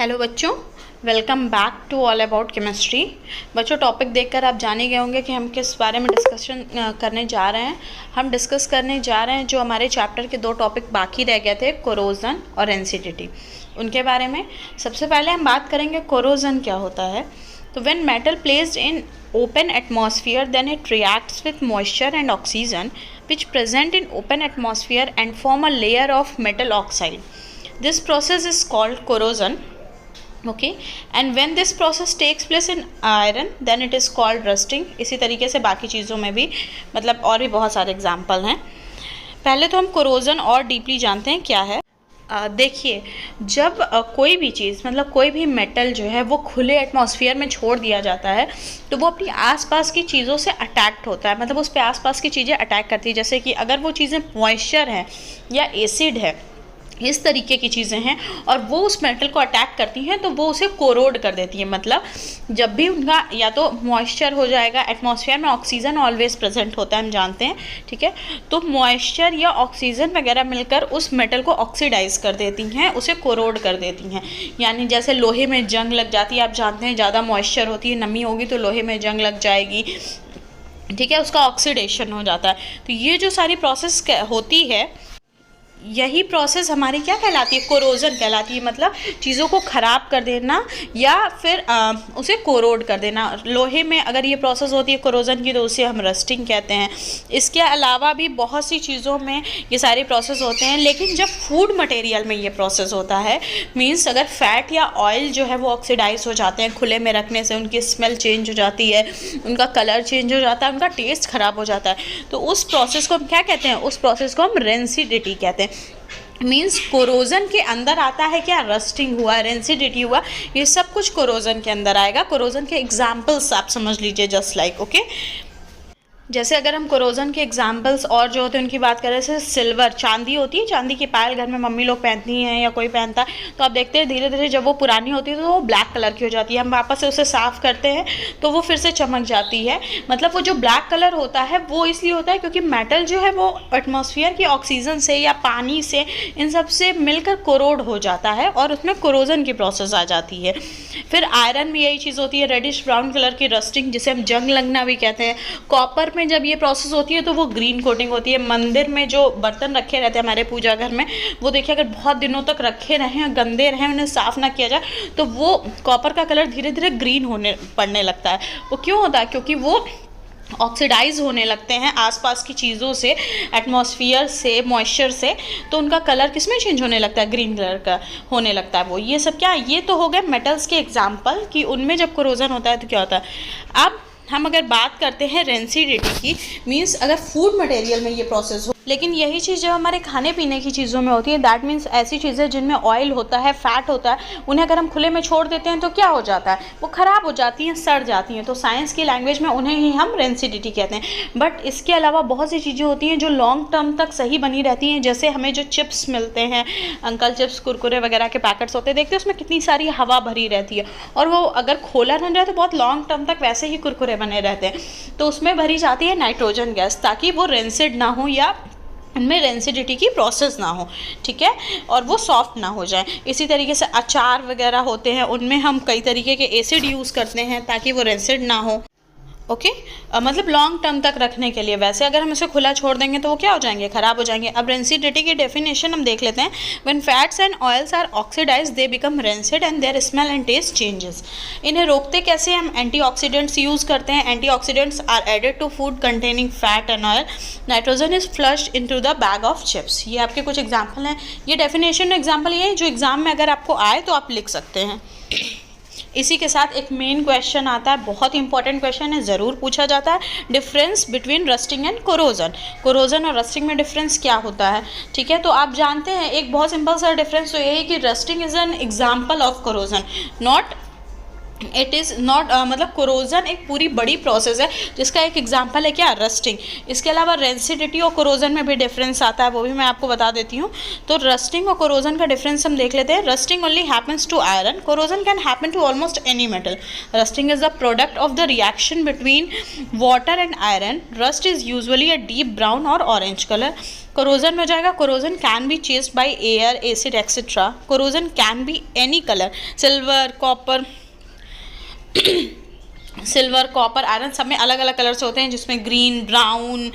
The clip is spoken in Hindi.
हेलो बच्चों, welcome back to all about chemistry. बच्चों, टॉपिक देखकर आप जान ही गए होंगे कि हम किस बारे में डिस्कशन करने जा रहे हैं। हम डिस्कस करने जा रहे हैं जो हमारे चैप्टर के दो टॉपिक बाकी रह गए थे, कोरोजन और रेंसिडिटी, उनके बारे में। सबसे पहले हम बात करेंगे कोरोजन क्या होता है। तो when metal placed in open atmosphere then it reacts with moisture and oxygen which present in open atmosphere and form a layer of metal oxide. This process is called corrosion. Okay, and when this process takes place in iron then it is called rusting. इसी तरीके से बाकी चीज़ों में भी मतलब और भी बहुत सारे एग्जाम्पल हैं। पहले तो हम कोरोजन और डीपली जानते हैं क्या है। देखिए, जब कोई भी चीज़ मतलब कोई भी मेटल जो है वो खुले एटमॉस्फेयर में छोड़ दिया जाता है तो वो अपनी आसपास की चीज़ों से अटैक्ट होता है, मतलब उस पर आसपास की चीज़ें अटैक करती है। जैसे कि अगर वो चीज़ें मॉइस्चर है या एसिड है, इस तरीके की चीज़ें हैं और वो उस मेटल को अटैक करती हैं तो वो उसे कोरोड कर देती है। मतलब जब भी उनका या तो मॉइस्चर हो जाएगा, एटमॉस्फेयर में ऑक्सीजन ऑलवेज प्रेजेंट होता है, हम जानते हैं, ठीक है। तो मॉइस्चर या ऑक्सीजन वगैरह मिलकर उस मेटल को ऑक्सीडाइज कर देती हैं, उसे कोरोड कर देती हैं। यानी जैसे लोहे में जंग लग जाती है, आप जानते हैं ज़्यादा मॉइस्चर होती है, नमी होगी तो लोहे में जंग लग जाएगी, ठीक है, उसका ऑक्सीडेशन हो जाता है। तो ये जो सारी प्रोसेस होती है, यही प्रोसेस हमारी क्या कहलाती है, कोरोजन कहलाती है। मतलब चीज़ों को ख़राब कर देना या फिर उसे कोरोड कर देना। लोहे में अगर ये प्रोसेस होती है कोरोजन की तो उसे हम रस्टिंग कहते हैं। इसके अलावा भी बहुत सी चीज़ों में ये सारे प्रोसेस होते हैं। लेकिन जब फूड मटेरियल में ये प्रोसेस होता है, मीन्स अगर फैट या ऑयल जो है वो ऑक्सीडाइज हो जाते हैं खुले में रखने से, उनकी स्मेल चेंज हो जाती है, उनका कलर चेंज हो जाता है, उनका टेस्ट ख़राब हो जाता है, तो उस प्रोसेस को हम क्या कहते हैं, उस प्रोसेस को हम रेंसिडिटी कहते हैं। मीन्स कोरोजन के अंदर आता है क्या, रस्टिंग हुआ, रेंसिडिटी हुआ, ये सब कुछ कोरोजन के अंदर आएगा। कोरोजन के एग्जाम्पल्स आप समझ लीजिए, जस्ट लाइक ओके। जैसे अगर हम कोरोजन के एग्जाम्पल्स और जो होते हैं उनकी बात करें, जैसे सिल्वर, चांदी होती है, चांदी की पायल घर में मम्मी लोग पहनती हैं या कोई पहनता है, तो आप देखते हैं धीरे धीरे जब वो पुरानी होती है तो वो ब्लैक कलर की हो जाती है। हम वापस से उसे साफ़ करते हैं तो वो फिर से चमक जाती है। मतलब वो जो ब्लैक कलर होता है वो इसलिए होता है क्योंकि मेटल जो है वो एटमॉस्फेयर की ऑक्सीजन से या पानी से, इन सब से मिलकर कोरोड हो जाता है और उसमें कोरोजन की प्रोसेस आ जाती है। फिर आयरन में यही चीज़ होती है, रेडिश ब्राउन कलर की रस्टिंग, जिसे हम जंग लगना भी कहते हैं। कॉपर में जब ये प्रोसेस होती है तो वो ग्रीन कोटिंग होती है। मंदिर में जो बर्तन रखे रहते हैं हमारे पूजा घर में, वो देखिए अगर बहुत दिनों तक रखे रहें, गंदे रहें, उन्हें साफ़ ना किया जाए तो वो कॉपर का कलर धीरे धीरे ग्रीन होने पड़ने लगता है। वो क्यों होता है, क्योंकि वो ऑक्सीडाइज होने लगते हैं आसपास की चीज़ों से, एटमॉस्फेयर से, मॉइस्चर से, तो उनका कलर किस में चेंज होने लगता है, ग्रीन कलर का होने लगता है। वो ये सब क्या, ये तो हो गए मेटल्स के एग्जाम्पल कि उनमें जब कोरोजन होता है तो क्या होता है। अब हम अगर बात करते हैं रेंसिडिटी की, मीन्स अगर फूड मटेरियल में ये प्रोसेस हो, लेकिन यही चीज़ जब हमारे खाने पीने की चीज़ों में होती है, दैट मीन्स ऐसी चीज़ें जिनमें ऑयल होता है, फैट होता है, उन्हें अगर हम खुले में छोड़ देते हैं तो क्या हो जाता है, वो ख़राब हो जाती हैं, सड़ जाती हैं। तो साइंस की लैंग्वेज में उन्हें ही हम रेंसिडिटी कहते हैं। बट इसके अलावा बहुत सी चीज़ें होती हैं जो लॉन्ग टर्म तक सही बनी रहती हैं। जैसे हमें जो चिप्स मिलते हैं, अंकल चिप्स, कुरकुरे वगैरह के पैकेट्स होते हैं, देखते हैं उसमें कितनी सारी हवा भरी रहती है और वो अगर खोला ना जाए तो बहुत लॉन्ग टर्म तक वैसे ही कुरकुरे बने रहते हैं। तो उसमें भरी जाती है नाइट्रोजन गैस, ताकि वो रेंसिड ना हो या उनमें रेंसिडिटी की प्रोसेस ना हो, ठीक है, और वो सॉफ्ट ना हो जाए। इसी तरीके से अचार वगैरह होते हैं, उनमें हम कई तरीके के एसिड यूज़ करते हैं ताकि वो रेंसिड ना हो, ओके। मतलब लॉन्ग टर्म तक रखने के लिए। वैसे अगर हम इसे खुला छोड़ देंगे तो वो क्या हो जाएंगे, ख़राब हो जाएंगे। अब रेंसिडिटी की डेफिनेशन हम देख लेते हैं। When fats and oils are oxidised they become rancid and their smell and taste changes. इन्हें रोकते कैसे, हम एंटीऑक्सीडेंट्स यूज़ करते हैं। Antioxidants are added to food containing fat and oil. Nitrogen is flushed into the bag of chips. ये आपके कुछ एग्जाम्पल हैं। ये डेफिनेशन एग्जाम्पल ये है जो एग्जाम में अगर आपको आए तो आप लिख सकते हैं। इसी के साथ एक मेन क्वेश्चन आता है, बहुत इंपॉर्टेंट क्वेश्चन है, ज़रूर पूछा जाता है, difference between rusting and corrosion. Corrosion और रस्टिंग में डिफरेंस क्या होता है, ठीक है। तो आप जानते हैं एक बहुत सिंपल सा डिफरेंस तो ये है कि rusting is an example of corrosion, not it is not, मतलब कोरोजन एक पूरी बड़ी प्रोसेस है जिसका एक एग्जांपल है क्या, रस्टिंग। इसके अलावा रेंसिडिटी और कोरोजन में भी डिफरेंस आता है, वो भी मैं आपको बता देती हूँ। तो रस्टिंग और कोरोजन का डिफरेंस हम देख लेते हैं। Rusting only happens to iron, corrosion can happen to almost any metal. Rusting is the product of the reaction between water and iron. Rust is usually a deep brown और ऑरेंज कलर। कोरोजन में हो जाएगा, corrosion can be chased by air, acid etcetera. Corrosion can be any colour, silver, copper silver, copper, iron, सब में अलग अलग कलर्स होते हैं, जिसमें ग्रीन, ब्राउन,